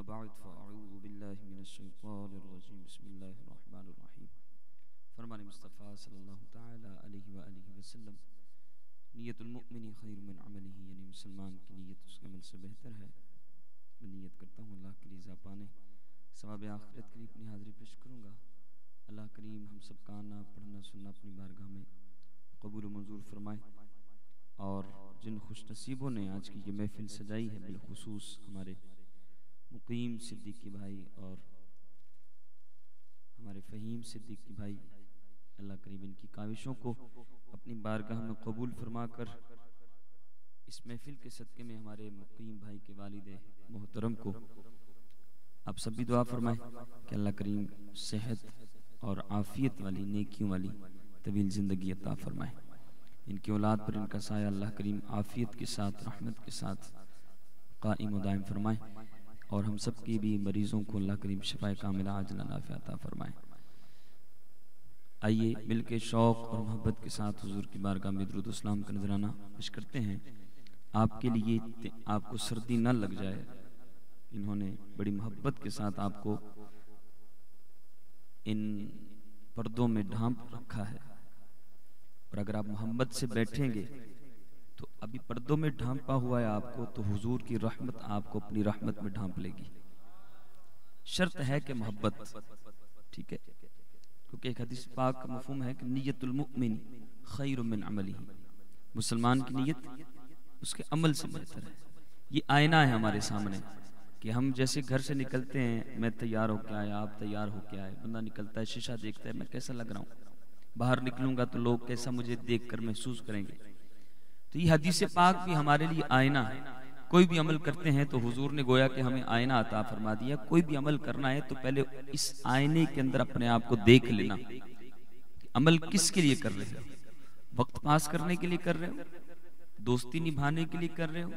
أما بعد فأعوذ بالله من الشيطان الرجيم بسم الله الرحمن الرحیم. فرمان مصطفیٰ صلی اللہ تعالی علیہ وآلہ وسلم، نیت المؤمن خیر من عملہ، یعنی مسلمان کی نیت اس کے عمل سے بہتر ہے. میں نیت کرتا ہوں اللہ کے رضا پانے، ثواب آخرت کے لیے اپنی حاضری پیش کروں گا. اللہ کریم ہم سب کا آنا پڑھنا سننا اپنی بارگاہ میں قبول و منظور فرمائے. اور جن خوش نصیبوں نے آج کی یہ محفل سجائی ہے، بالخصوص ہمارے مقیم صدیقی بھائی اور ہمارے فہیم صدیقی بھائی، اللہ کریم ان کی کاوشوں کو اپنی بارگاہ میں قبول فرما کر اس محفل کے صدقے میں ہمارے مقیم بھائی کے والد محترم کو آپ سب بھی دعا فرمائیں کہ اللہ کریم صحت اور عافیت والی، نیکیوں والی طویل زندگی عطا فرمائے. ان کی اولاد پر ان کا سایہ اللہ کریم عافیت کے ساتھ، رحمت کے ساتھ قائم و دائم فرمائے، اور ہم سب کی بھی مریضوں کو اللہ کریم شفائے کاملہ عاجلہ نافعہ عطا فرمائے. آئیے مل کے شوق اور محبت کے ساتھ حضور کی بارگاہ میں درود و سلام کا نذرانہ پیش کرتے ہیں. آپ کے لیے آپ کو سردی نہ لگ جائے، انہوں نے بڑی محبت کے ساتھ آپ کو ان پردوں میں ڈھانپ رکھا ہے، اور اگر آپ محمد سے بیٹھیں گے تو ابھی پردوں میں ڈھانپا ہوا ہے آپ کو، تو حضور کی رحمت آپ کو اپنی رحمت میں ڈھانپ لے گی. شرط ہے کہ محبت، ٹھیک ہے، کیونکہ ایک حدیث پاک کا مفہوم ہے کہ نیت المؤمن خیر من عملہ، مسلمان کی نیت اس کے عمل سے بہتر ہے. یہ آئینہ ہے ہمارے سامنے کہ ہم جیسے گھر سے نکلتے ہیں، میں تیار ہو کے آیا، آپ تیار ہو کے آئے، بندہ نکلتا ہے شیشہ دیکھتا ہے میں کیسا لگ رہا ہوں، باہر نکلوں گا تو لوگ کیسا مجھے دیکھ کر محسوس کریں گے. تو یہ حدیث پاک بھی ہمارے لیے آئینہ ہے. کوئی بھی عمل کرتے ہیں تو حضور نے گویا کہ ہمیں آئینہ عطا فرما دیا. کوئی بھی عمل کرنا ہے تو پہلے اس آئینے کے اندر اپنے آپ کو دیکھ لینا. عمل کس کے لیے کر رہے ہو؟ وقت پاس کرنے کے لیے کر رہے ہو؟ دوستی نبھانے کے لیے کر رہے ہو؟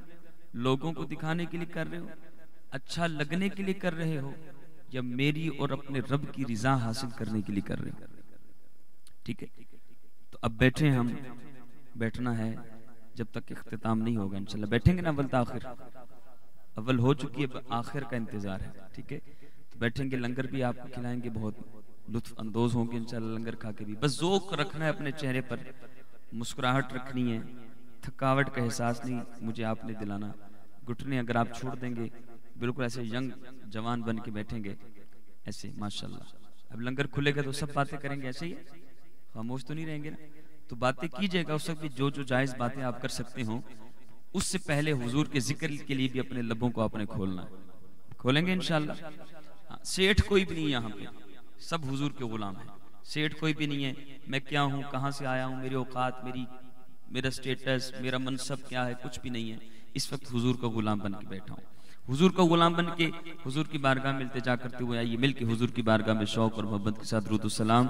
لوگوں کو دکھانے کے لیے کر رہے ہو؟ اچھا لگنے کے لیے کر رہے ہو؟ یا میری اور اپنے رب کی رضا حاصل کرنے کے لیے کر رہے ہو؟ ٹھیک ہے، تو اب بیٹھے، ہم بیٹھنا ہے جب تک اختتام نہیں ہوگا. انشاءاللہ بیٹھیں گے نا، اول تاخر اول ہو چکی ہے، آخر کا انتظار ہے. ٹھیک ہے، تو بیٹھیں گے، لنگر بھی آپ کو کھلائیں گے، بہت لطف اندوز ہوں گے انشاءاللہ لنگر کھا کے بھی. بس ذوق رکھنا ہے اپنے چہرے پر، مسکراہٹ رکھنی ہے، تھکاوٹ کا احساس نہیں مجھے آپ نے دلانا. گھٹنے اگر آپ چھوڑ دیں گے، بالکل ایسے ینگ جوان بن کے بیٹھیں گے ایسے ماشاءاللہ. اب لنگر کھلے گا تو سب باتیں کریں گے، ایسے ہی خاموش تو نہیں رہیں گے نا. تو باتیں کیجئے گا، اس وقت بھی جو جائز باتیں آپ کر سکتے ہوں، اس سے پہلے حضور کے ذکر کے لیے بھی اپنے لبوں کو آپ نے کھولنا ہے. کھولیں گے انشاءاللہ. سیٹھ کوئی بھی نہیں یہاں پہ، سب حضور کے غلام ہیں. سیٹھ کوئی بھی نہیں ہے، میں کیا ہوں، کہاں سے آیا ہوں، میری اوقات، میرا سٹیٹس، میرا منصب کیا ہے، کچھ بھی نہیں ہے. اس وقت حضور کا غلام بن کے بیٹھا ہوں. حضور کا غلام بن کے حضور کی بارگاہ میں التجا کرتے ہوئے آئیے مل کے حضور کی بارگاہ میں شوق اور محبت کے ساتھ درود و سلام.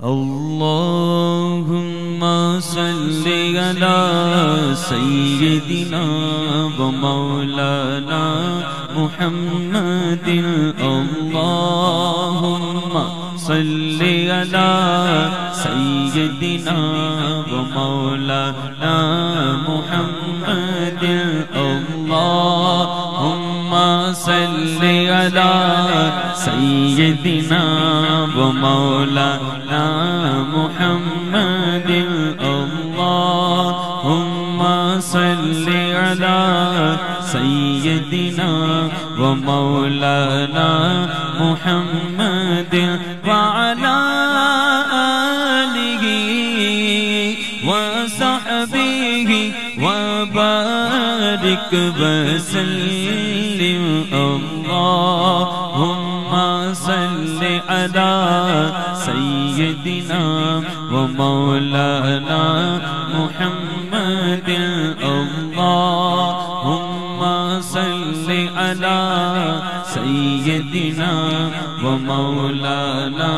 اللہم صلی علی سیدنا و مولانا محمد. اللہم صلی علی سیدنا و مولانا محمد. اللہم صلی علی سیدنا و مولانا محمد. اللہم صلی علی سیدنا و مولانا محمد وعلی آلہ وصحبہ وبارک وسلم. اللہم صلی علی سیدنا و مولانا محمد. اللہم صلی علی سیدنا و مولانا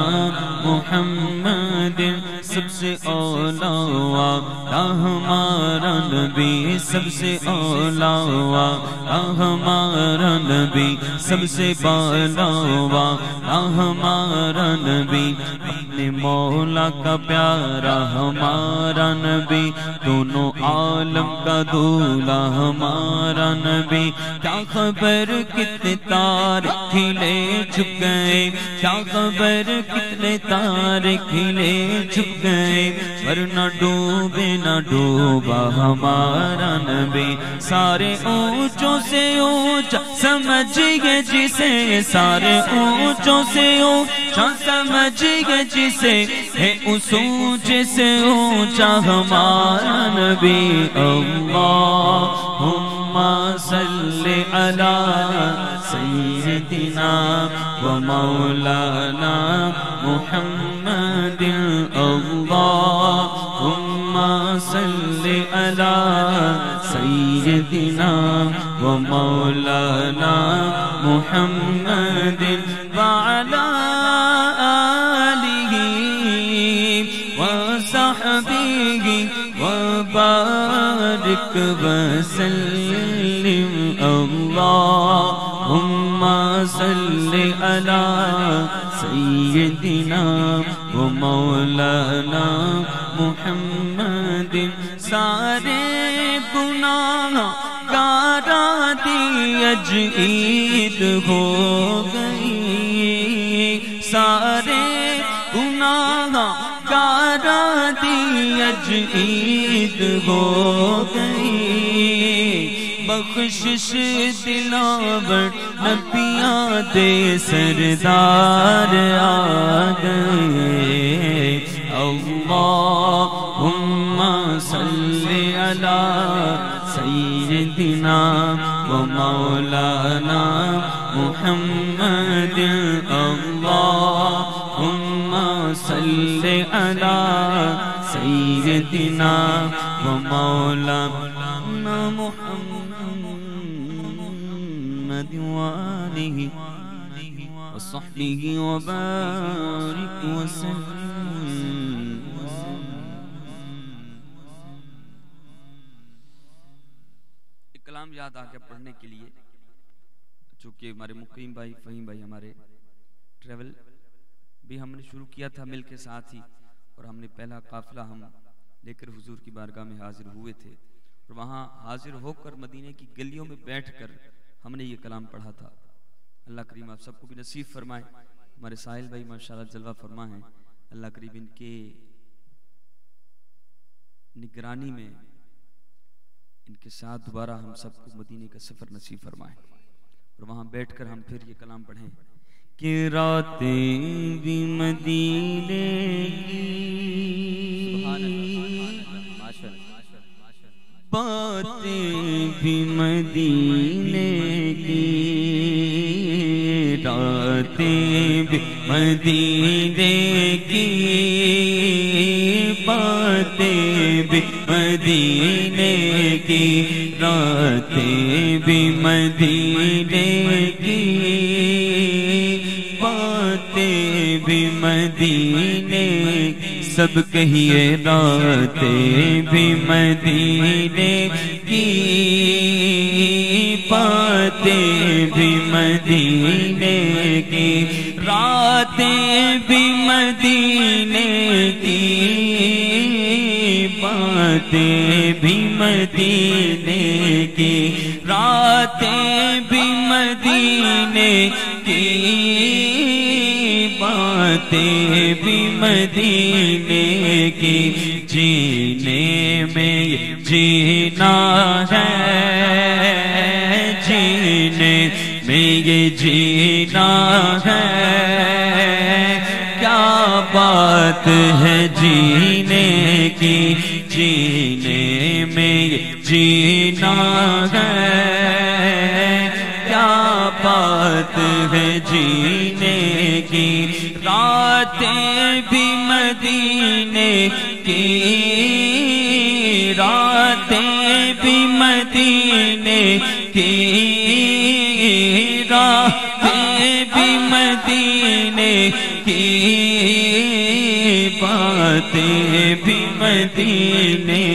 محمد. سب سے اولا ہمارا نبی، سب سے اولا ہمارا نبی، سب سے بالا ہمارا نبی، اپنے مولا کا پیارا ہمارا نبی، دونوں عالم کا دولا ہمارا نبی. کیا خبر خبر کتنے تارے کھلے چھپ گئے، کیا خبر کتنے تارے کھلے چھپ گئے، پر نہ ڈوبے نہ ڈوبا ہمارا نبی، سارے اونچوں سے اونچا سمجھ گئے جسے، سارے اونچوں سے اونچا سمجھ گئے جسے، ہے اس اونچے سے اونچا ہمارا نبی۔ اللہم صلی علی سیدنا و مولانا محمد، اللہم صلی علی سیدنا و مولانا محمد وعلی آلہ وصحبہ وبارک وسلم۔ اللہم صلی علی سیدنا و مولانا محمد، سارے گناہ گارا دی اج عید ہو گئی، سارے گناہ گارا دی اج عید ہو گئی، بخشش دلاور نبیاں دے سردار آ گئے۔ اللہم صلی علی سیدنا و مولانا محمد، اللہم صلی علی سیدنا و مولانا محمد وآلہ وصحبہ وبارک وسلم۔ ایک کلام یاد آ گیا پڑھنے کے لیے، چونکہ ہمارے مقیم بھائی فہیم بھائی ہمارے ٹریول بھی ہم نے شروع کیا تھا مل کے ساتھ ہی، اور ہم نے پہلا قافلہ ہم لے کر حضور کی بارگاہ میں حاضر ہوئے تھے، اور وہاں حاضر ہو کر مدینے کی گلیوں میں بیٹھ کر ہم نے یہ کلام پڑھا تھا۔ اللہ کریم آپ سب کو بھی نصیب فرمائے۔ ہمارے ساحل بھائی ماشاءاللہ جلوہ فرما ہیں، اللہ کریم ان کے نگرانی میں ان کے ساتھ دوبارہ ہم سب کو مدینے کا سفر نصیب فرمائے، اور وہاں بیٹھ کر ہم پھر یہ کلام پڑھیں کہ راتیں بھی مدینے کی، باتیں بھی مدینے کی، راتیں بھی مدینے کی، باتیں بھی مدینے کی، راتیں بھی مدینے کی، باتیں بھی مدینے کی، سب کہیے راتیں بھی مدینے کی، باتیں بھی مدینے کی، راتیں بھی مدینے کی، باتیں بھی مدینے کی، راتیں بھی مدینے کی، باتیں بھی مدینے کی، جینے میں جینا ہے، جینے میں یہ جینا ہے، کیا بات ہے جینے کی، جینے میں یہ جینا ہے، کیا بات ہے جینے کی، راتیں بھی مدینے کی، راتیں بھی مدینے کی، راتیں بھی مدینے کی، باتیں بھی مدینے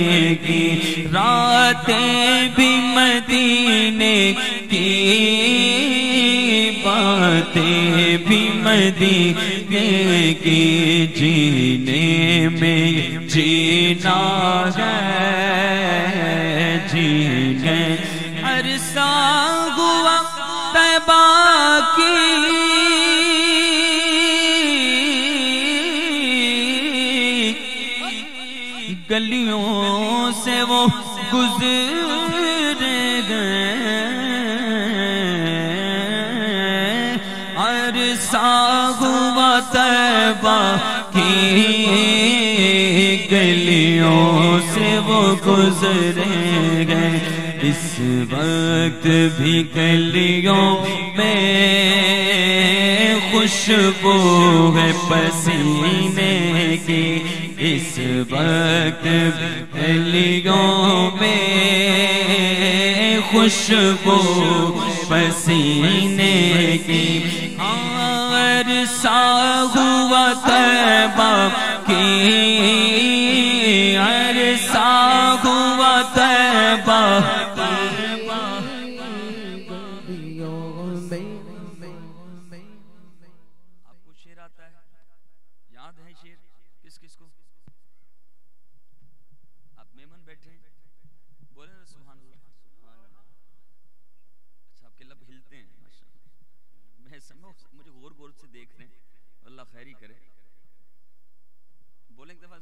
کی، راتیں بھی مدینے کی، باتیں بھی مدینے کی، جینے میں جینا ہے، جینے عرصہ ہوا گلیوں سے وہ گزر گئے عرصہ ہوا طیبہ کی گلیوں سے وہ گزر گئے اس وقت بھی گلیوں میں خوشبو ہے پسینے کی اس وقت گلیوں میں خوشبو پسینے کی عرصہ ہوا طیبہ کی عرصہ ہوا طیبہ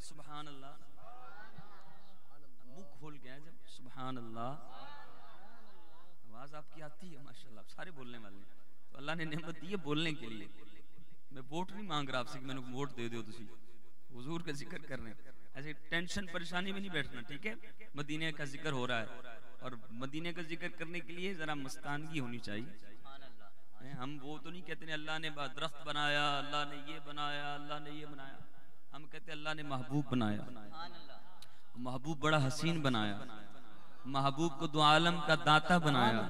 سبحان اللہ منہ کھول گیا جب سبحان اللہ آواز آپ کی آتی ہے ماشاءاللہ سارے بولنے والے ہیں تو اللہ نے نعمت دی ہے بولنے کے لیے میں ووٹ نہیں مانگ رہا آپ سے کہ میں نے ووٹ دے دیو تسی حضور کا ذکر کر رہے ہیں ایسے ٹینشن پریشانی میں نہیں بیٹھنا ٹھیک ہے مدینے کا ذکر ہو رہا ہے اور مدینے کا ذکر کرنے کے لیے ذرا مستانگی ہونی چاہیے ہم وہ تو نہیں کہتے ہیں اللہ نے درخت بنایا اللہ نے یہ بنایا اللہ نے یہ بنایا ہم کہتے ہیں اللہ نے محبوب بنایا محبوب بڑا حسین بنایا محبوب کو دو عالم کا داتا بنایا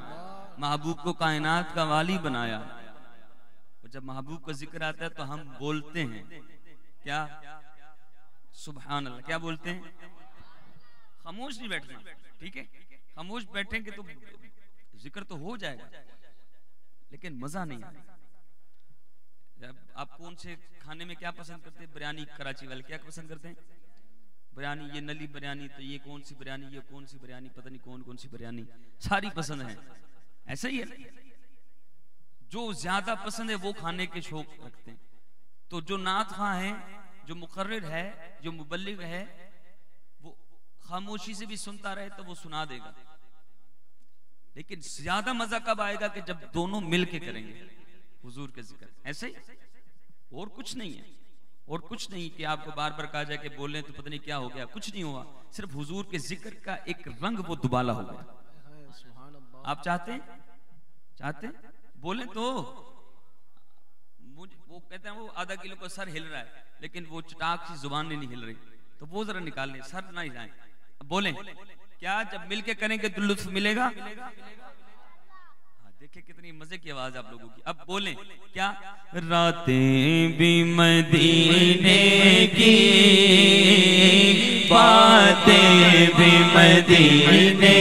محبوب کو کائنات کا والی بنایا اور جب محبوب کا ذکر آتا ہے تو ہم بولتے ہیں کیا سبحان اللہ کیا بولتے ہیں خاموش نہیں بیٹھنا ٹھیک ہے خاموش بیٹھیں گے تو ذکر تو ہو جائے گا لیکن مزہ نہیں آئے گا آپ کون سے کھانے میں کیا پسند کرتے ہیں بریانی کراچی والے کیا پسند کرتے ہیں بریانی یہ نلی بریانی تو یہ کون سی بریانی یہ کون سی بریانی پتہ نہیں کون کون سی بریانی ساری پسند ہیں ایسا ہی ہے جو زیادہ پسند ہے وہ کھانے کے شوق رکھتے ہیں تو جو نعت خواں ہے جو مقرر ہے جو مبلغ ہے وہ خاموشی سے بھی سنتا رہے تو وہ سنا دے گا لیکن زیادہ مزہ کب آئے گا کہ جب دونوں مل کے کریں گے حضور کا ذکر ایسے ہی اور کچھ نہیں ہے اور کچھ نہیں کہ آپ کو بار بار کہا جائے کہ بولیں تو پتہ نہیں کیا ہو گیا کچھ نہیں ہوا صرف حضور کے ذکر کا ایک رنگ وہ دوبالا ہو گیا آپ چاہتے ہیں بولیں تو وہ کہتے ہیں وہ آدھا کلو کا سر ہل رہا ہے لیکن وہ چٹاک سی زبان نہیں ہل رہی تو وہ ذرا نکال لیں سر نہ جائیں بولیں کیا جب مل کے کریں گے تو لطف ملے گا دیکھیں کتنی مزے کی آواز آپ لوگوں کی اب بولیں کیا راتیں بھی مدینے کی باتیں بھی مدینے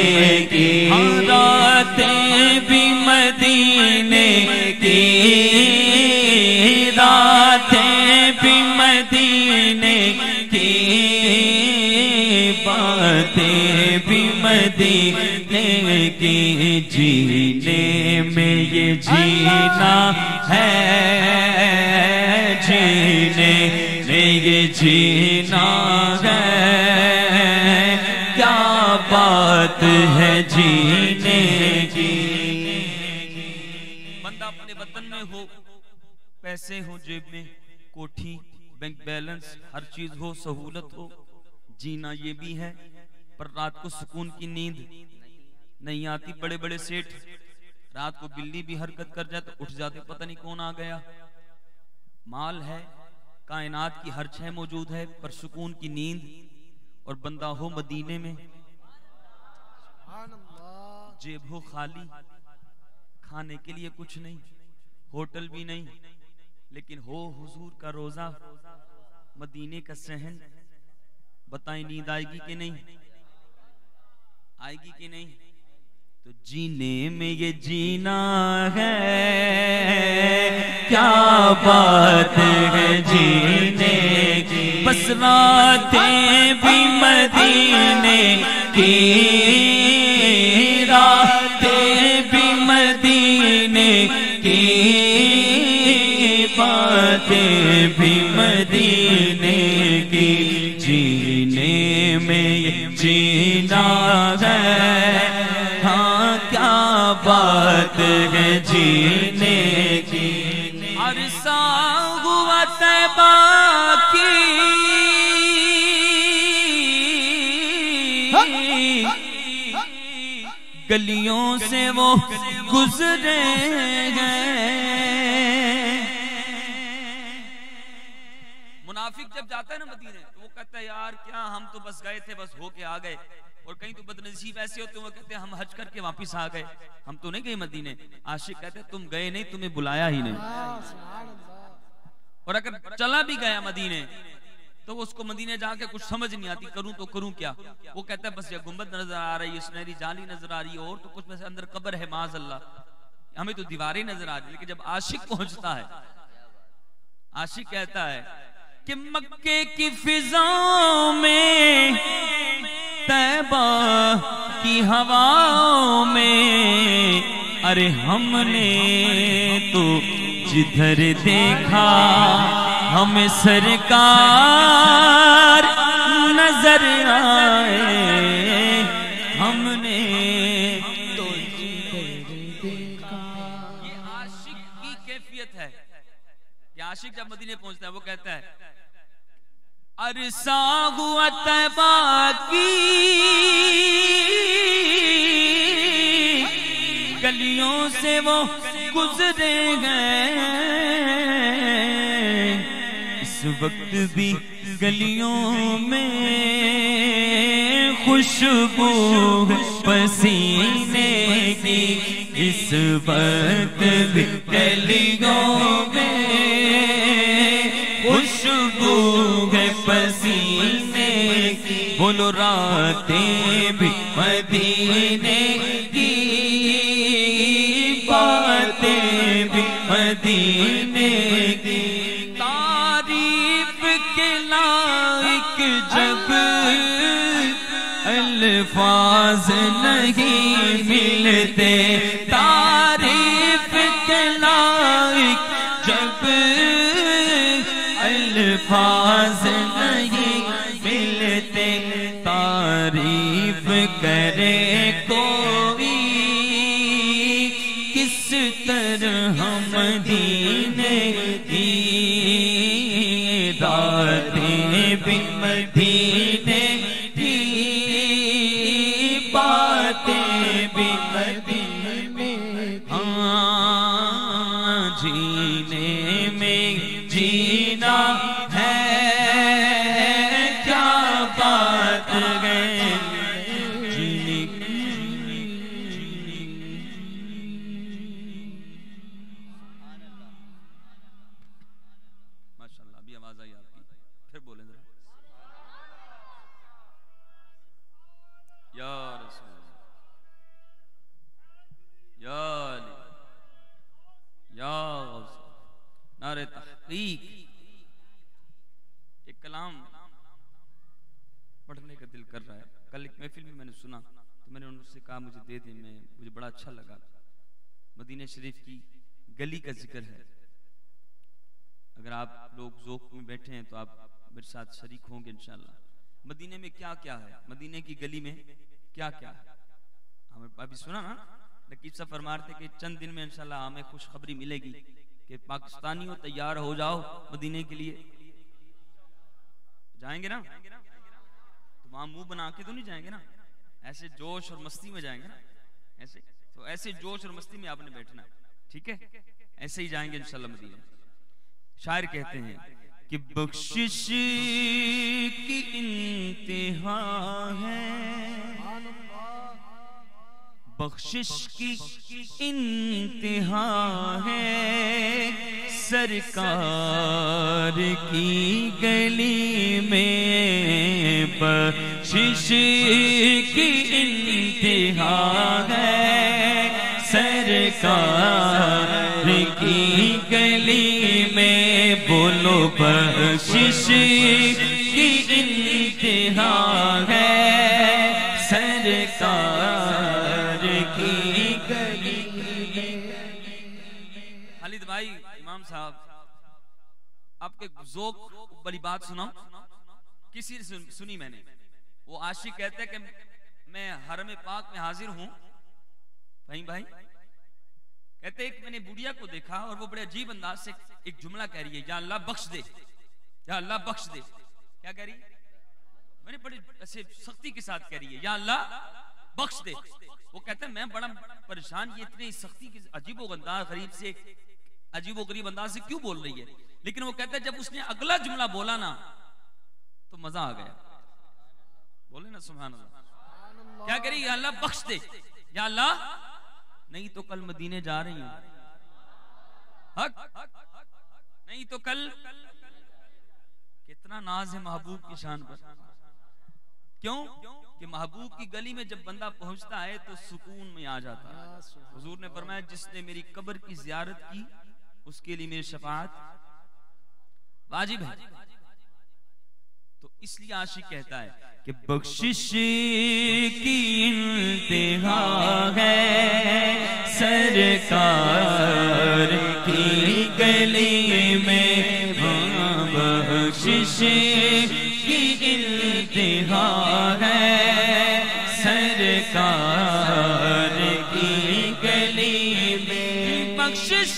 کی راتیں بھی مدینے کی راتیں بھی مدینے کی باتیں بھی مدینے کی جینے میں یہ جینا ہے جینے میں یہ جینا ہے کیا بات ہے جینے کی بندہ اپنے وطن میں ہو پیسے ہو جیب میں کوٹھی بینک بیلنس ہر چیز ہو سہولت ہو جینا یہ بھی ہے پر رات کو سکون کی نیند نہیں آتی بڑے بڑے سیٹ رات کو بلی بھی حرکت کر جائے تو اٹھ جاتے پتہ نہیں کون آ گیا مال ہے کائنات کی ہر شے موجود ہے پر سکون کی نیند اور بندہ ہو مدینے میں جیب ہو خالی کھانے کے لیے کچھ نہیں ہوٹل بھی نہیں لیکن ہو حضور کا روزہ مدینے کا صحن بتائیں نیند آئے گی کہ نہیں آئے گی کہ نہیں تو جینے میں یہ جینا ہے کیا بات ہے جینے کی بس راتیں بھی مدینے کی راتیں بھی مدینے کی باتیں بھی مدینے کی جینے میں کی عرصہ ہوا طیبہ کی گلیوں سے وہ گزرے ہیں. منافق جب جاتا ہے نا مدینے تو وہ کہتا ہے یار کیا ہم تو بس گئے تھے, بس ہو کے آ گئے. اور کہیں تو بدنصیب ایسے ہوتے ہیں وہ کہتے ہیں ہم حج کر کے واپس آ گئے, ہم تو نہیں گئے مدینے. عاشق کہتے ہیں تم گئے نہیں, تمہیں بلایا ہی نہیں. اور اگر چلا بھی گیا مدینے تو اس کو مدینے جا کے کچھ سمجھ نہیں آتی, کروں تو کروں کیا. وہ کہتا ہے بس یہ گنبد نظر آ رہی ہے, سنہری جالی نظر آ رہی ہے, اور تو کچھ بس اندر قبر ہے معاذ اللہ, ہمیں تو دیواریں نظر آ رہی. لیکن جب عاشق پہنچتا ہے, عاشق کہتا ہے کہ مکے کی فضاؤں میں طیبہ کی ہواؤں میں ارے ہم نے تو جدھر دیکھا ہمیں سرکار نظر آئے, ہم نے تو جدھر دیکھا. یہ عاشق کی کیفیت ہے کہ عاشق جب مدینے پہنچتا ہے وہ کہتا ہے عرصہ ہوا طیبہ کی گلیوں سے وہ گزرے گئے. اس وقت بھی گلیوں میں خوشبو پسینے کی, اس وقت بھی گلیوں میں خوشبو ہے پسینے کی. بولو راتیں بھی مدینے کی, باتیں بھی مدینے کی. تعریف کے لائق جب الفاظ نہیں ملتے, تعریف کے لائق جب الفاظ نہیں ملتے. تعریف کرے کوئی کس طرح مدینے کی, راتیں بھی مدینے کی, باتیں بھی مدینے کی. ہاں جینے میں جینا ہے کیا بات گئے جینے کی. ماشاءاللہ ابھی آواز آئی آپ کی, پھر بولیں ذرا. یا رسول اللہ, یا علی, یا غوث, نعرہ تحقیق. ایک کلام پڑھنے کا دل کر رہا ہے. کل ایک محفل میں نے سنا تو میں نے ان سے کہا مجھے دے دیں, مجھے بڑا اچھا لگا. مدینہ شریف کی گلی کا ذکر ہے. اگر آپ لوگ ذوق میں بیٹھے ہیں تو آپ میرے ساتھ شریک ہوں گے انشاءاللہ. مدینے میں کیا کیا ہے, مدینے کی گلی میں کیا کیا ہے. ہمیں ابھی سنا نا نقیب صاحب فرما رہے تھے کہ چند دن میں انشاءاللہ ہمیں خوشخبری ملے گی کہ پاکستانیوں تیار ہو جاؤ مدینے کے لیے. جائیں گے نا تو وہاں منہ بنا کے تو نہیں جائیں گے نا, ایسے جوش اور مستی میں جائیں گے نا. ایسے تو ایسے جوش اور مستی میں آپ نے بیٹھنا, ٹھیک ہے, ایسے ہی جائیں گے انشاءاللہ مدینے. شاعر کہتے ہیں کہ بخشش کی انتہا ہے, بخشش کی انتہا ہے, سرکار کی گلی میں بخشش کی انتہا ہے, سرکار کی گلی میں بولو بخشش کی انتہا ہے, سرکار کی گلی میں. خالد بھائی امام صاحب آپ کے ذوق بڑی بات سناؤں, کسی نے سنی میں نے. وہ عاشق کہتے ہیں کہ میں حرم پاک میں حاضر ہوں. بھائی کہتے ایک میں نے بڑھیا کو دیکھا اور وہ بڑے عجیب انداز سے ایک جملہ کہہ رہی ہے، یا اللہ بخش دے، یا اللہ بخش دے. کیا کہہ رہی ہے؟ میں نے بڑی ایسے سختی کے ساتھ کہہ رہی ہے یا اللہ بخش دے. وہ کہتا ہے میں بڑا پریشان، یہ اتنی سختی کے عجیب و غریب انداز سے کیوں بول رہی ہے؟ لیکن وہ کہتا ہے جب اس نے اگلا جملہ بولا نا تو مزہ آ گیا. بولے نا سبحان اللہ. کیا کہہ رہی ہے؟ یا اللہ بخش دے، یا اللہ نہیں تو کل مدینے جا رہی ہوں، نہیں تو کل. کتنا ناز ہے محبوب کی شان پر. کیوں کہ محبوب کی گلی میں جب بندہ پہنچتا ہے تو سکون میں آ جاتا ہے. حضور نے فرمایا جس نے میری قبر کی زیارت کی اس کے لیے میری شفاعت واجب ہے. تو اس لیے عاشق کہتا ہے کہ بخشش کی انتہا ہے سرکار کی گلی میں، بخشش کی انتہا ہے سرکار کی گلی میں، بخشش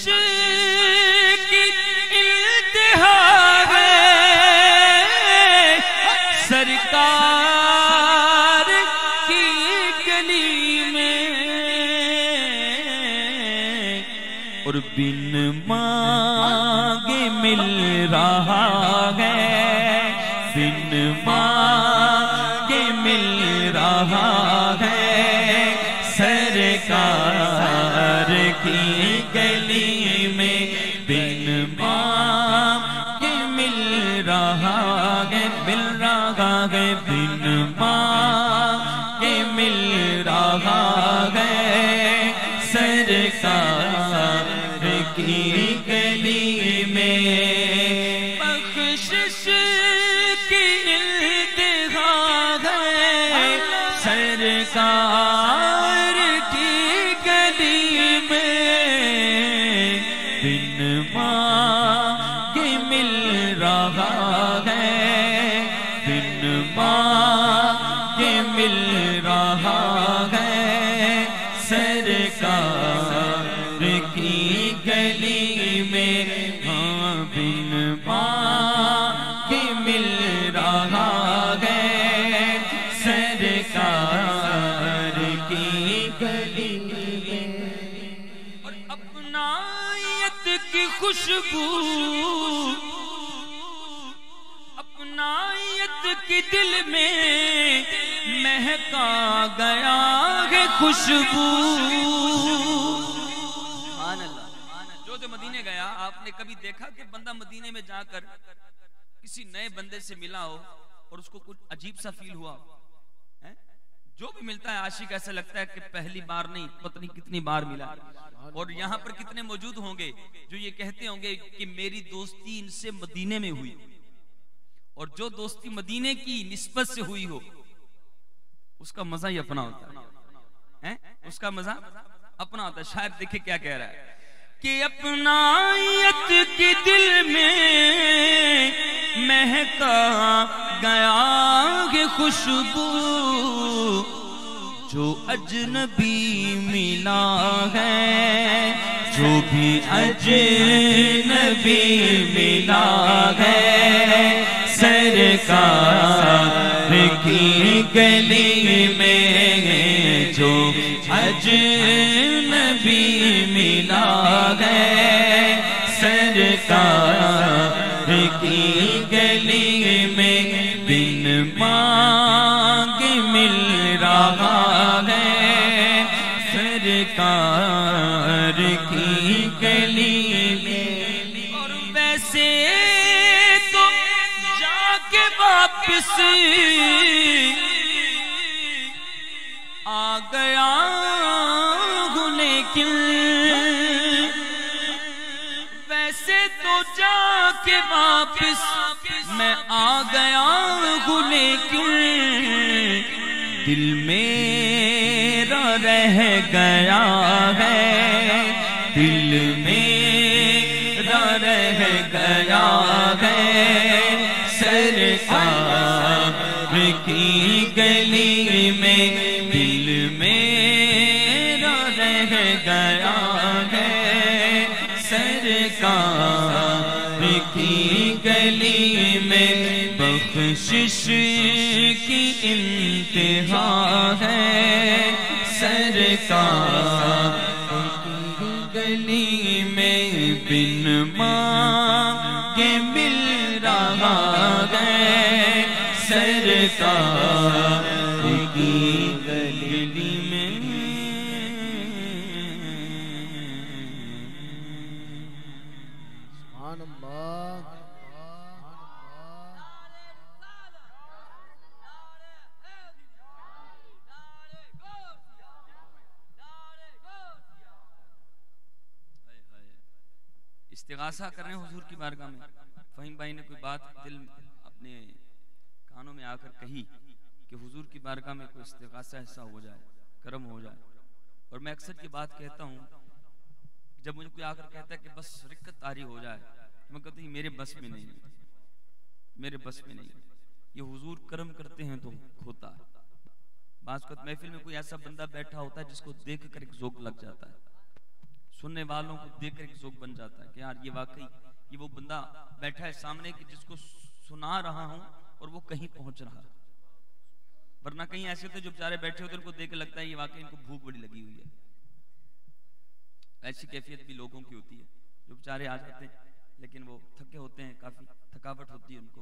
کی انتہا سرکار کی گلی میں، اور بن مانگے مل رہا ہے، بن مانگے مل رہا ہے سرکار کی گلی میں، بن مانگے مل رہا ہے، مل رہا ہے، بن مانگے مل رہا ہے سرکار کی گلی میں، بخشش کی انتہا ہے سرکار کی گلی میں، بن مانگے مل رہا ہے، بن مانگے مل رہا ہے سرکار کی گلی میں، ہاں بن مانگے مل رہا ہے سرکار کی گلی میں، اور اپنائیت کی خوشبو، اپنائیت کی دل میں مہکا گیا ہے خوشبو. جو مدینے گیا، آپ نے کبھی دیکھا کہ بندہ مدینے میں جا کر کسی نئے بندے سے ملا ہو اور اس کو کچھ عجیب سا فیل ہوا ہو؟ جو بھی ملتا ہے عاشق ایسا لگتا ہے کہ پہلی بار نہیں پتہ نہیں کتنی بار ملا. اور یہاں پر کتنے موجود ہوں گے جو یہ کہتے ہوں گے کہ میری دوستی ان سے مدینے میں ہوئی، اور جو دوستی مدینے کی نسبت سے ہوئی ہو اس کا مزہ ہی اپنا ہوتا ہے، اس کا مزہ اپنا ہوتا ہے. شاعر دیکھیں کیا کہہ رہا ہے کہ اپنائیت کی دل میں مہکا گیا ہے خوشبو، جو اجنبی ملا ہے، جو بھی اجنبی ملا ہے سرکار کی گلی میں، جو اجنبی ملا ہے سرکار کی گلی میں، بن مانگے مل رہا ہے سرکار کی گلی میں، اور ویسے تو جا کے واپس آ گیا ہوں، لیکن ویسے تو جا کے واپس میں آ گیا ہوں، لیکن دل میرا رہ گیا ہے، دل میرا رہ گیا ہے سرکار کی گلی میں، دل میرا رہ گیا ہے سرکار کی گلی میں بخشش کی انتہا ہے، سرکار کی گلی میں بن مانگے مل رہا ہے، سرکار کی گلی میں سبحان اللہ۔ استغاثہ کر رہے ہیں حضور کی بارگاہ میں۔ فہیم بھائی نے کوئی بات دل اپنے کانوں میں آ کر کہی کہ حضور کی بارگاہ میں کوئی استغاثہ ایسا ہو جائے، کرم ہو جائے۔ اور میں اکثر یہ بات کہتا ہوں، جب مجھے کوئی آ کر کہتا ہے کہ بس رکت طاری ہو جائے، میں کہتا ہوں یہ میرے بس میں نہیں ہے، میرے بس میں نہیں ہے۔ یہ حضور کرم کرتے ہیں تو ہوتا ہے۔ بعض وقت محفل میں کوئی ایسا بندہ بیٹھا ہوتا ہے جس کو دیکھ کر ایک ذوق لگ جاتا ہے، سننے والوں کو دیکھ کر ایک ذوق بن جاتا ہے کہ یار یہ واقعی یہ وہ بندہ بیٹھا ہے سامنے کہ جس کو سنا رہا ہوں اور وہ کہیں پہنچ رہا ہے۔ ورنہ کہیں ایسے ہوتے جو بیچارے بیٹھے ہوتے ان کو دیکھ کے لگتا ہے یہ واقعی ان کو بھوک بڑی لگی ہوئی ہے۔ ایسی کیفیت بھی لوگوں کی ہوتی ہے جو بیچارے آ جاتے ہیں لیکن وہ تھکے ہوتے ہیں، کافی تھکاوٹ ہوتی ہے ان کو،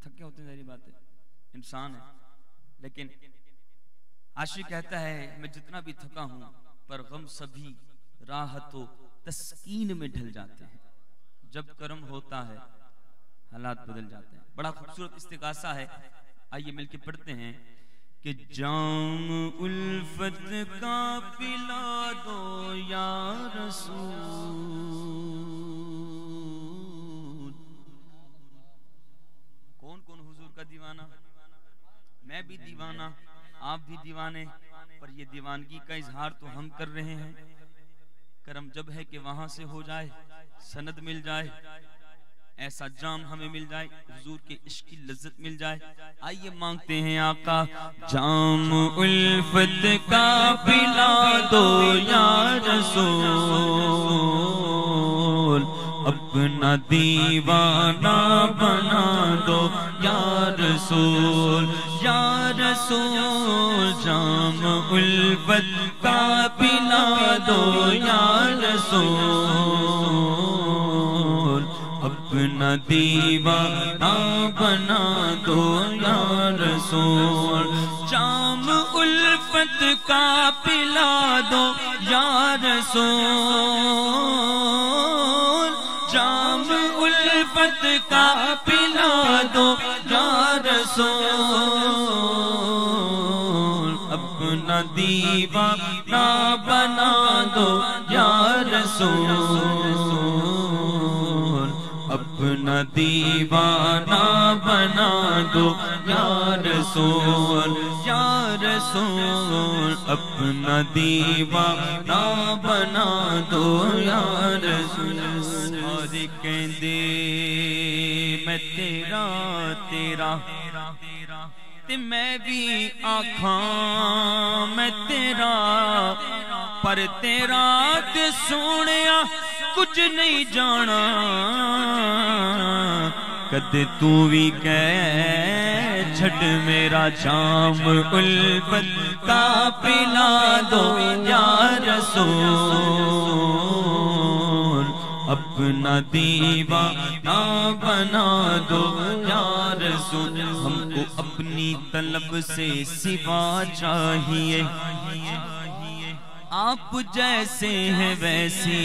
تھکے ہوتے ہیں، ظاہری بات ہے، انسان ہے۔ لیکن عاشق کہتا ہے میں جتنا بھی تھکا ہوں پر غم سبھی راحت و تسکین میں ڈھل جاتے ہیں، جب کرم ہوتا ہے حالات بدل جاتے ہیں۔ بڑا خوبصورت استغاثہ ہے، آئیے مل کے پڑھتے ہیں کہ جام الفت کا پلا دو یا رسول۔ کون کون حضور کا دیوانہ؟ میں بھی دیوانہ، آپ بھی دیوانے، پر یہ دیوانگی کا اظہار تو ہم کر رہے ہیں۔ کرم جب ہے کہ وہاں سے ہو جائے، سند مل جائے، ایسا جام ہمیں مل جائے، حضور کے عشق کی لذت مل جائے۔ آئیے مانگتے ہیں آقا جام الفت کا پلا دو یا رسول، اپنا دیوانہ بنا دو یا رسول، یا رسول جام الفت کا پلا دو یا رسول، اپنا دیوانہ بنا دو یا رسول، جام الفت کا پلا دو یا رسول، جام الفت کا پلا دو یا رسول، اپنا دیوانہ بنا دو یا رسول، اپنا دیوانہ بنا دو یا رسول، یا رسول اپنا دیوانہ بنا دو یا رسول۔ اور کہندے میں تیرا تیرا تے میں بھی آکھاں میں تیرا، پر تیرا تے سونیا کچھ نہیں جانا، کدے تو بھی کہہ چھٹ میرا جام الفت کا پلا دو یا رسول، اپنا دیوانہ بنا دو یا رسول۔ ہم کو اپنی طلب سے سوا چاہیے، آپ جیسے ہیں ویسی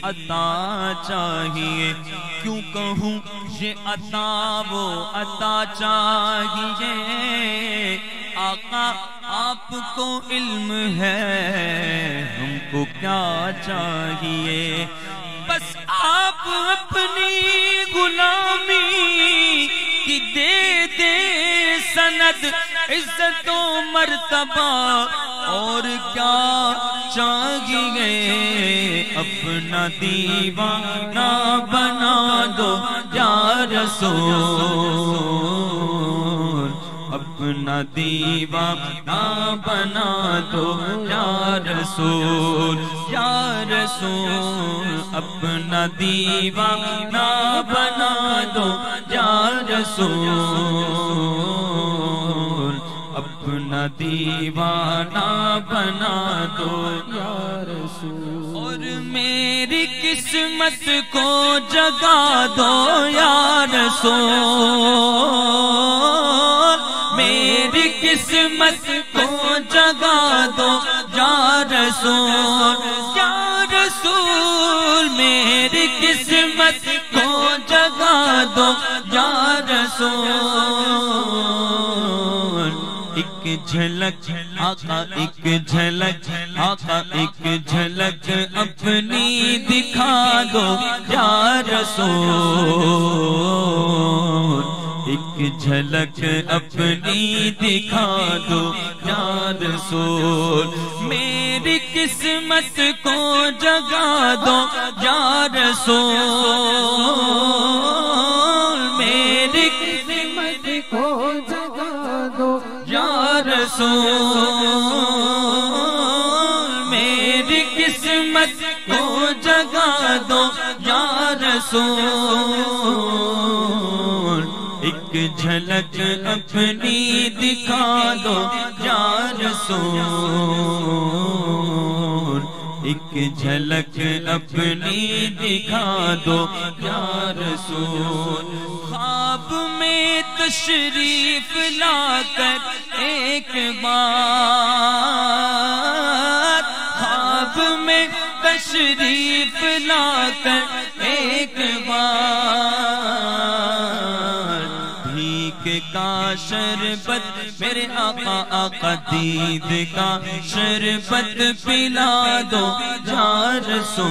عطا چاہیے، کیوں کہوں یہ عطا وہ عطا چاہیے، آقا آپ کو علم ہے ہم کو کیا چاہیے، بس آپ اپنی غلامی کی دے دے سند، عزت و مرتبہ اور کیا چاہیے، اپنا دیوانہ بنا دو یا رسول، اپنا دیوانہ بنا دو یا رسول یا رسول اپنا دیوانہ بنا دو یا رسول اپنا دیوانہ بنا دو یا رسول اور میری قسمت کو جگا دو یا رسول میری قسمت کو جگا دو یا رسول یا رسول میری قسمت کو جگا دو یا رسول ایک جھلک آقا ایک جھلک آقا ایک جھلک اپنی دکھا دو یا رسول ایک جھلک اپنی دکھا دو یا رسول میری قسمت کو جگا دو یا رسول میری قسمت کو جگا دو یا رسول میری قسمت کو جگا دو یا رسول ایک جھلک اپنی دکھا دو یا رسول ایک جھلک اپنی دکھا دو یا رسول خواب میں تشریف لا کر ایک بار خواب میں تشریف لا کر ایک بار بھیک کا شربت میرے آقا آقا دید کا شربت پلا دو یا رسول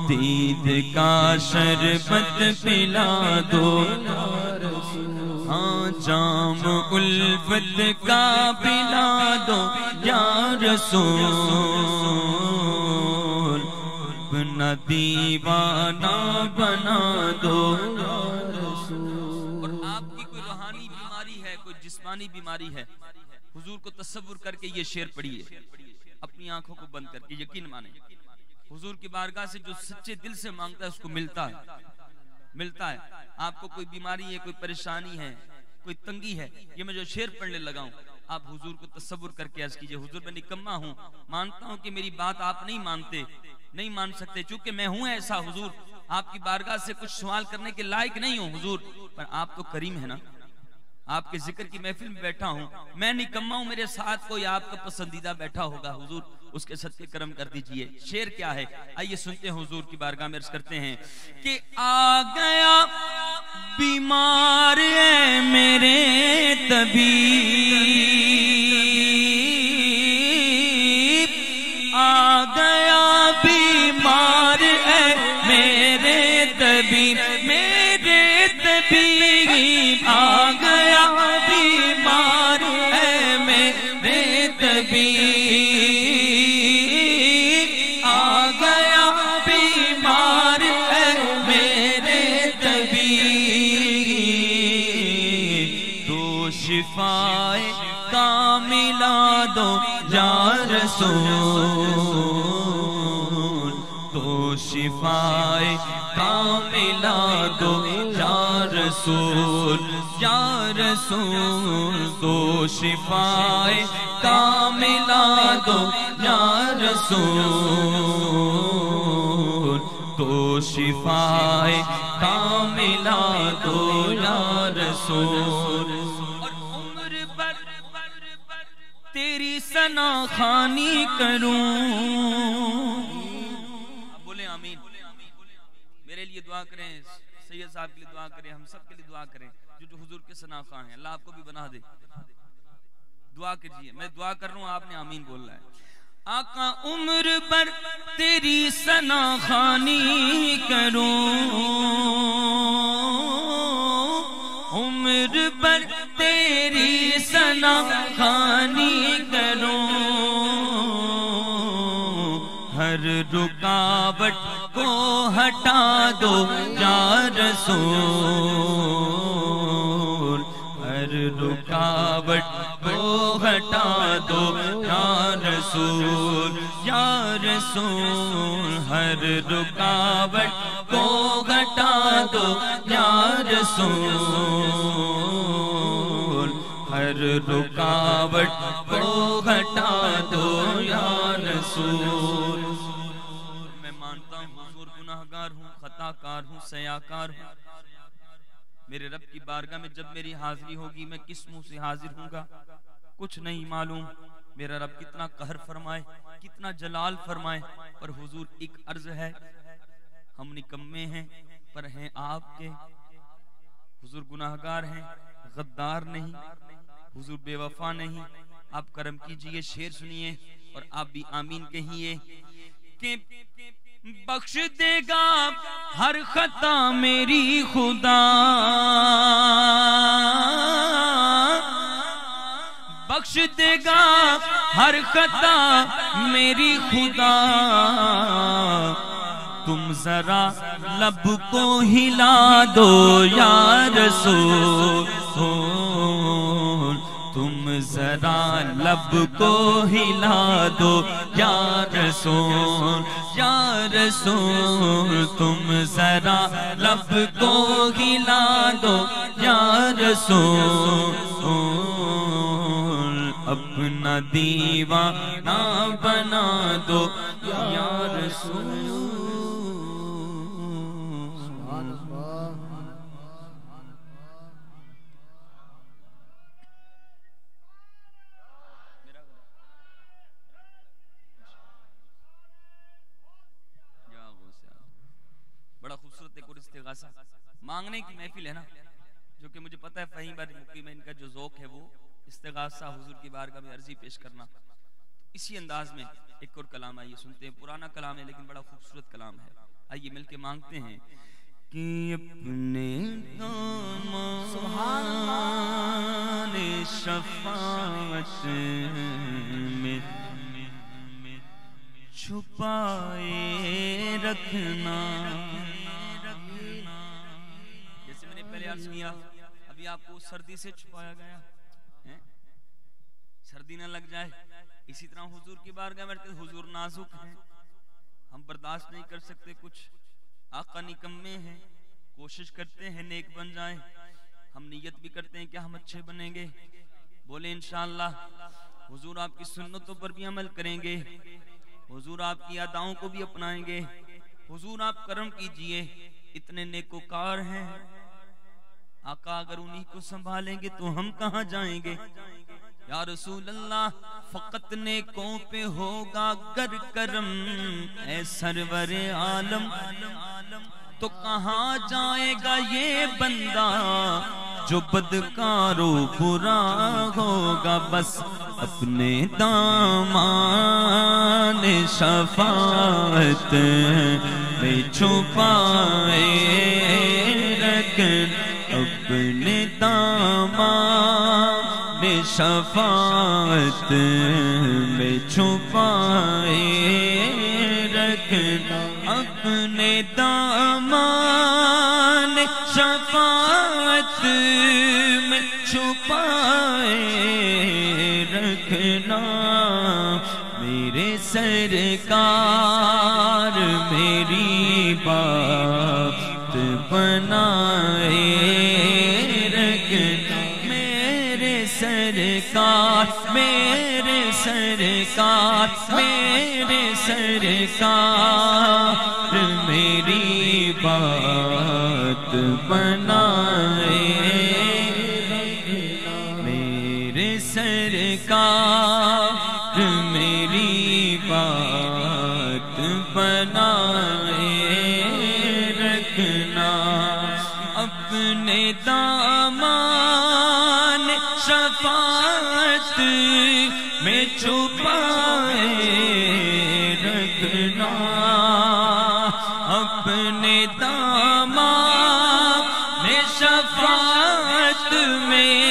دید کا شربت پلا دو ہاں جام الفت کا پلا دو یا رسول اپنا دیوانہ بنا دو یا رسول اور آپ کی کوئی روحانی بیماری ہے کوئی جسمانی بیماری ہے حضور کو تصور کر کے یہ شعر پڑھیے اپنی آنکھوں کو بند کر کے یقین مانیں حضور کی بارگاہ سے جو سچے دل سے مانگتا ہے اس کو ملتا ہے آپ کو کوئی بیماری ہے کوئی پریشانی ہے کوئی تنگی ہے یہ میں جو شعر پڑھنے لگا ہوں آپ حضور کو تصور کر کے عرض کیجئے حضور میں نکما ہوں مانتا ہوں کہ میری بات آپ نہیں مانتے نہیں مان سکتے چونکہ میں ہوں ایسا حضور آپ کی بارگاہ سے کچھ سوال کرنے کے لائق نہیں ہوں حضور پر آپ تو کریم ہے نا آپ کے ذکر کی محفل میں بیٹھا ہوں میں نکما ہوں میرے ساتھ کوئی آپ کا پسندیدہ بیٹھا ہوگا حضور اس کے صدقے کرم کر دیجئے شعر کیا ہے آئیے سنتے ہیں حضور کی بارگاہ میں عرض کرتے ہیں کہ آ گیا بیمار ہے میرے طبیب آ گیا بیمار ہے میرے طبیب آ گیا بیمار ہے میرے طبیب آ گیا بیمار ہے میرے طبیب تو شفائے کاملہ دو یا رسول تو شفائے کاملہ دو یا رسول تو شفائے کاملہ دو یا رسول تو شفائے کاملہ دو یا رسول اور عمر بھر تیری ثنا خوانی کروں بولیں آمین میرے لیے دعا کریں سید صاحب کے لیے دعا کریں ہم سب کے لیے دعا کریں جو حضور کے ثنا خواہ ہیں اللہ آپ کو بھی بنا دے دعا کیجئے میں دعا کر رہا ہوں آپ نے آمین بولنا ہے آقا عمر پر تیری ثنا خوانی کروں عمر پر تیری ثنا خوانی کروں ہر رکاوٹ کو ہٹا دو یا رسول رکاوٹ کو ہٹا دو یا رسول یا رسول، ہر رکاوٹ کو ہٹا دو یا رسول، ہر رکاوٹ کو ہٹا دو یا رسول۔ میں مانتا ہوں حضور گناہگار ہوں، خطا کار ہوں، سیاکار ہوں۔ میرے رب کی بارگاہ میں جب میری حاضری ہوگی میں کس منہ سے حاضر ہوں گا کچھ نہیں معلوم۔ میرا رب کتنا قہر فرمائے، کتنا جلال فرمائے، پر حضور ایک عرض ہے، ہم نکمے ہیں پر ہیں آپ کے۔ حضور گناہگار ہیں، غدار نہیں، حضور بے وفا نہیں۔ آپ کرم کیجئے، شعر سنیے اور آپ بھی آمین کہیے کہ بخش دے گا ہر خطا میری خدا، بخش دے گا ہر خطا میری خدا، تم ذرا لب کو ہلا دو یا رسول، تم ذرا لب کو ہلا دو یا رسول یا رسول، تم ذرا لب کو ہلا دو یا رسول، اپنا دیوانہ بنا دو یا رسول۔ بڑا خوبصورت ایک اور استغاثہ مانگنے کی محفل ہے نا، جو کہ مجھے پتہ ہے فہیم بار مکی میں ان کا جو ذوق ہے وہ استغاثہ حضور کی بارگاہ میں عرضی پیش کرنا۔ اسی انداز میں ایک اور کلام آئیے سنتے ہیں، پرانا کلام ہے لیکن بڑا خوبصورت کلام ہے، آئیے مل کے مانگتے ہیں کہ اپنے دامان شفاعت میں چھپائے رکھنا۔ جیسے میں نے پہلے عرض کیا، ابھی آپ کو سردی سے چھپایا گیا، سردی نہ لگ جائے، اسی طرح حضور کی بارگاہ میں حضور نازک ہیں، ہم برداشت نہیں کر سکتے کچھ، آقا نکمے ہیں، کوشش کرتے ہیں نیک بن جائیں، ہم نیت بھی کرتے ہیں کہ ہم اچھے بنیں گے، بولے انشاءاللہ حضور آپ کی سنتوں پر بھی عمل کریں گے، حضور آپ کی اداؤں کو بھی اپنائیں گے، حضور آپ کرم کیجئے، اتنے نیکوکار ہیں آقا، اگر انہی کو سنبھالیں گے تو ہم کہاں جائیں گے؟ یا رسول اللہ فقط نیکوں پہ ہوگا گر کرم، اے سرور عالم تو کہاں جائے گا یہ بندہ جو بدکار و برا ہوگا؟ بس اپنے دامان شفاعت میں چھپائے رکھنا، اپنے دامان شفاعت میں چھپائے رکھنا، اپنے دامان شفاعت میں چھپائے رکھنا، میرے سرکار میری بات بنائے رکھنا، میرے سرکار میرے سرکار میرے سرکار میری بات بنائے، میرے سرکار میری بات بنائے رکھنا، اپنے دامان شفاعت میں چھپائے رکھنا، اپنے دامان شفاعت میں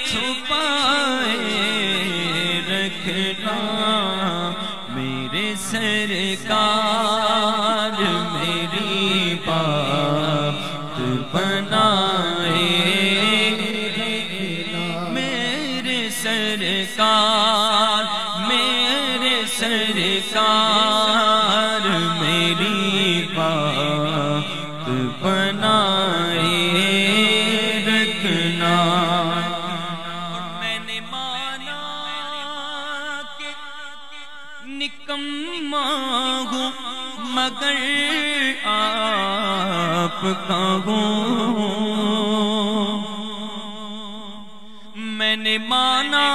چھپائے رکھنا، میرے سرکار میری بات بنائے رکھنا، مگر آپ کا ہوں. میں نے مانا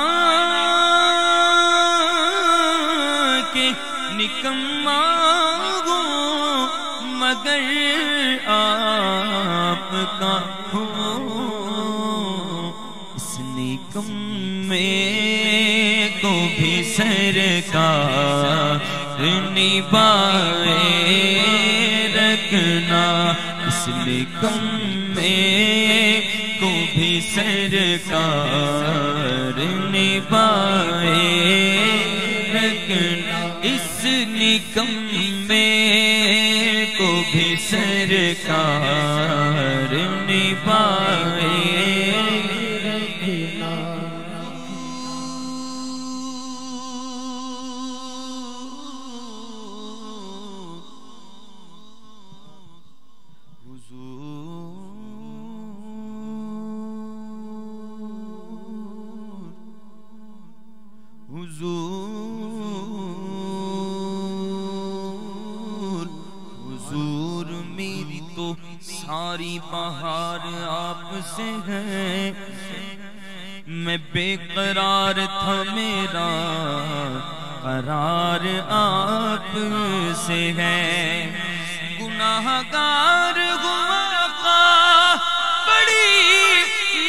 کہ نکما ہوں مگر آپ کا ہوں. اس نکمے کو بھی سرکار نبھائے رکھنا. اس نکمے کو بھی سرکار نبھائے رکھنا. اس نکمے کو بھی سرکار نبھائے رکھنا. حضور میری تو ساری بہار آپ سے ہے. میں بے قرار تھا میرا قرار آپ سے ہے. گناہگار ہوا کا بڑی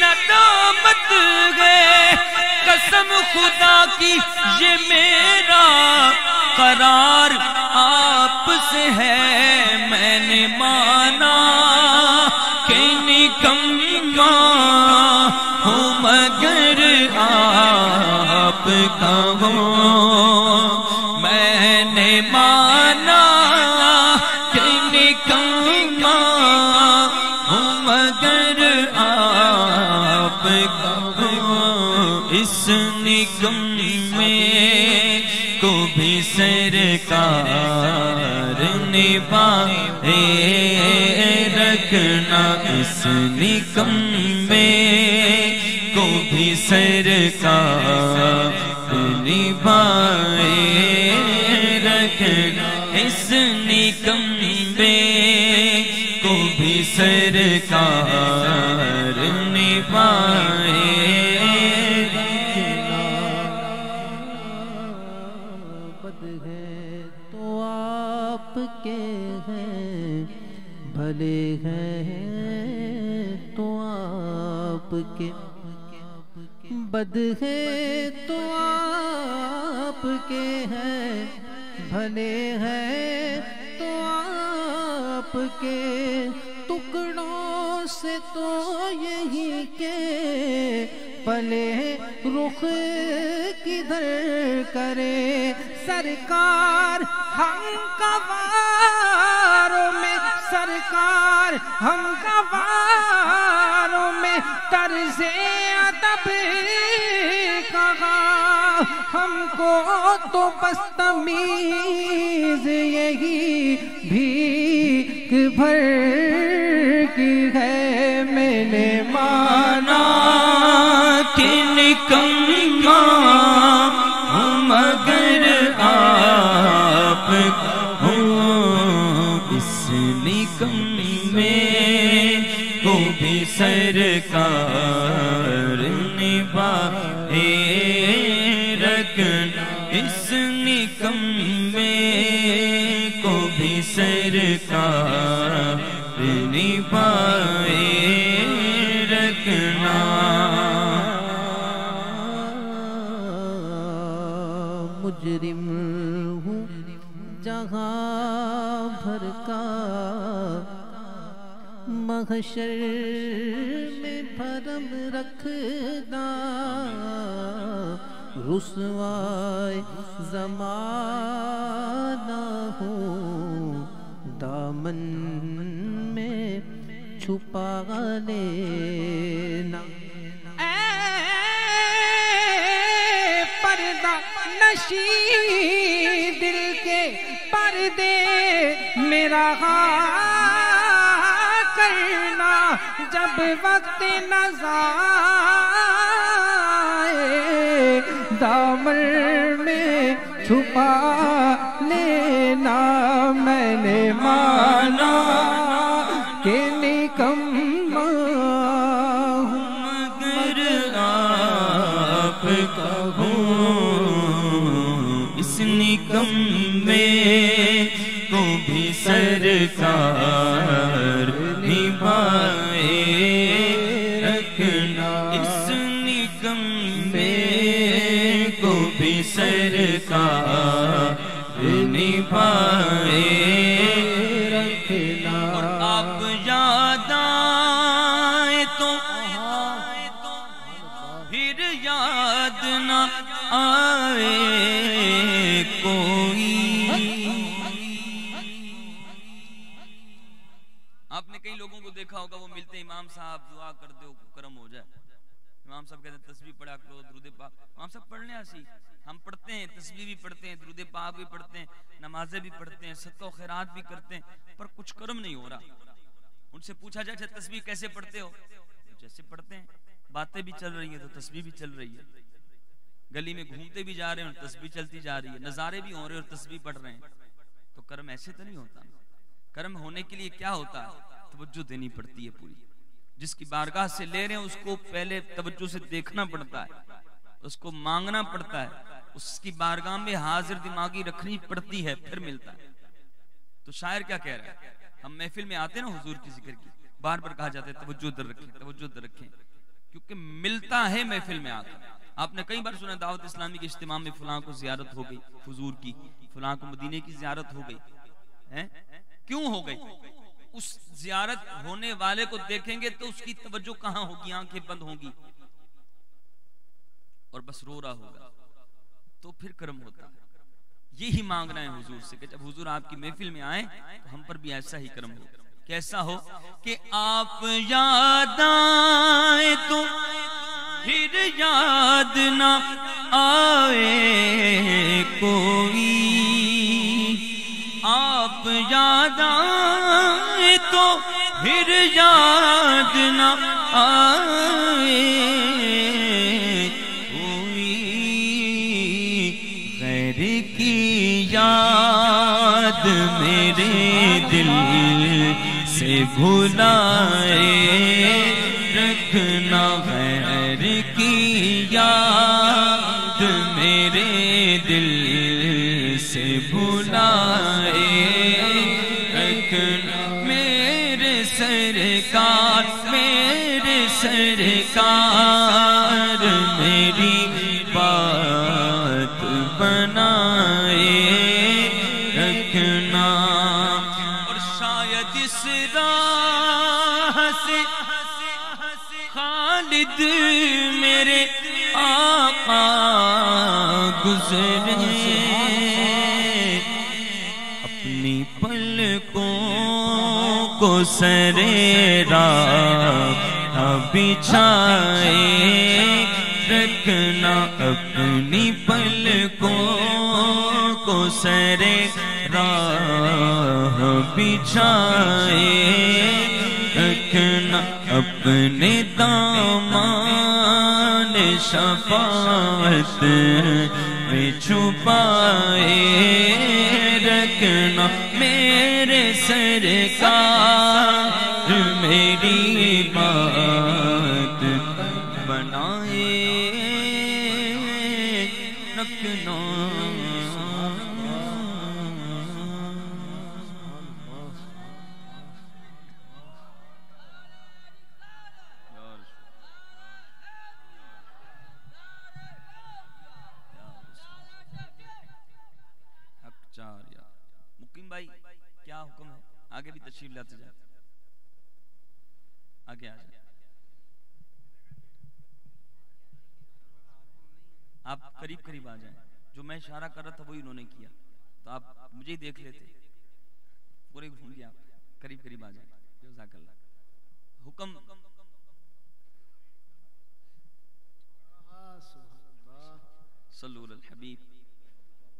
ندامت ہے. قسم خدا کی یہ میرا قرار آپ سے ہے. میں نے مانا کہ نکما ہوں مگر آپ کا ہوں. میں نے مانا کہ نکما ہوں مگر آپ کا ہوں. اس نکمے کو بھی سرکار نبھائے رکھنا. اس نکمے کو بھی سرکار نبھائے رکھنا. اس نکمے کو بھی سرکار نبھائے بھلے ہیں تو آپ کے بد ہے تو آپ کے ہیں. بھلے ہیں تو آپ کے ٹکڑوں سے تو یہی کے پلے رخ کدھر کرے سرکار. ہم گواروں میں سرکار ہم گواروں میں طرز ادب کہا. ہم کو تو بس تمیز یہی بھیک بھر کی ہے. میں نے مانا کہ نکما ہوں مگر آپ ہوں. اس نکمے کو بھی سرکار نبھائے رکھنا. اس نکمے کو بھی سرکار نبھائے رکھنا. مجرم ہوں جہاں بھر کا محشر میں بھرم رکھنا. رسوائے زمانہ ہوں دامن میں چھپا لینا. پردہ نشی دل کے پردے میرا کرنا. جب وقت نظائے دامن میں چھپا لینا. میں نے مانا کہ نکما ہوں، مگر آپ کا ہوں، اس نکمے کو بھی سرکار نبھائے رکھنا، اس نکمے کو بھی سرکار نبھائے رکھنا۔ اور آپ یاد آئے تو پھر یاد نہ آئے کوئی۔ آپ نے کئی لوگوں کو دیکھا ہوگا وہ ملتے امام صاحب دعا کر دو کرم ہو جائے، امام صاحب کہتے ہیں تسبیح پڑھا کرو درود پاک، امام صاحب پڑھنے آسی، ہم پڑھتے ہیں تسبیح بھی پڑھتے ہیں درود پاک بھی پڑھتے ہیں نمازیں بھی پڑھتے ہیں صدقہ و خیرات بھی کرتے ہیں، پر کچھ کرم نہیں ہو رہا۔ ان سے پوچھا جائے تسبیح کیسے پڑھتے ہو؟ جیسے پڑھتے ہیں، باتیں بھی چل رہی ہیں تو تسبیح بھی چل رہی ہے، گلی میں گھومتے بھی جا رہے ہیں اور تسبیح چلتی جا رہی ہے، نظارے بھی ہو رہے اور تسبیح پڑھ رہے ہیں، تو کرم ایسے تو نہیں ہوتا۔ کرم ہونے کے لیے کیا ہوتا ہے؟ توجہ دینی پڑتی ہے پوری، جس کی بارگاہ سے لے رہے ہیں اس کو پہلے توجہ سے دیکھنا پڑتا ہے، اس کو مانگنا پڑتا ہے، اس کی بارگاہ میں حاضر دماغی رکھنی پڑتی ہے، پھر ملتا ہے۔ تو شاعر کیا کہہ رہا ہے؟ ہم محفل میں آتے ہیں نا حضور کی ذکر کی، بار بار کہا جاتا ہے توجہ در رکھیں توجہ در رکھیں، کیونکہ ملتا ہے محفل میں آ کر۔ آپ نے کئی بار سنا دعوت اسلامی کے اجتماع میں فلاں کو زیارت ہو گئی حضور کی، فلاں کو مدینے کی زیارت ہو گئی، کیوں ہو گئی؟ اس زیارت ہونے والے کو دیکھیں گے تو اس کی توجہ کہاں ہوگی؟ آنکھیں بند ہوں گی اور بس رو رہا ہوگا، تو پھر کرم ہوتا ہے۔ یہی مانگنا ہے حضور سے کہ جب حضور آپ کی محفل میں آئیں تو ہم پر بھی ایسا ہی کرم ہو۔ کیسا ہو؟ کہ آپ یاد آئے تو پھر یاد نہ آئے کوئی، آپ یاد آئے تو پھر یاد نہ آئے کوئی، غیر کی یاد میرے دل سے بھلائے رکھنا، غیر کی یاد میرے دل سے بھلائے رکھنا، میرے سرکار میری بات بنائے رکھنا۔ اور شاید اس راہ سے خالد میرے آقا گزرے، اپنی پلکوں کو سرے راہ بچھائے رکھنا، اپنی پلکوں کو سرے راہ بچھائے رکھنا، اپنے دامان شفاعت میں چھپائے رکھنا، میرے سرکار میری بات بنائے رکھنا۔ مقیم بھائی کیا حکم ہے؟ آگے بھی تشریف لاتے جائیں، آگے آ جائیں، آپ قریب قریب آ جائیں، جو میں اشارہ کر رہا تھا وہی انہوں نے کیا، تو آپ مجھے ہی دیکھ لیتے، پورے گھوم گیا، قریب قریب آ جائیں، جزاک اللہ۔ حکم صلو علی الحبیب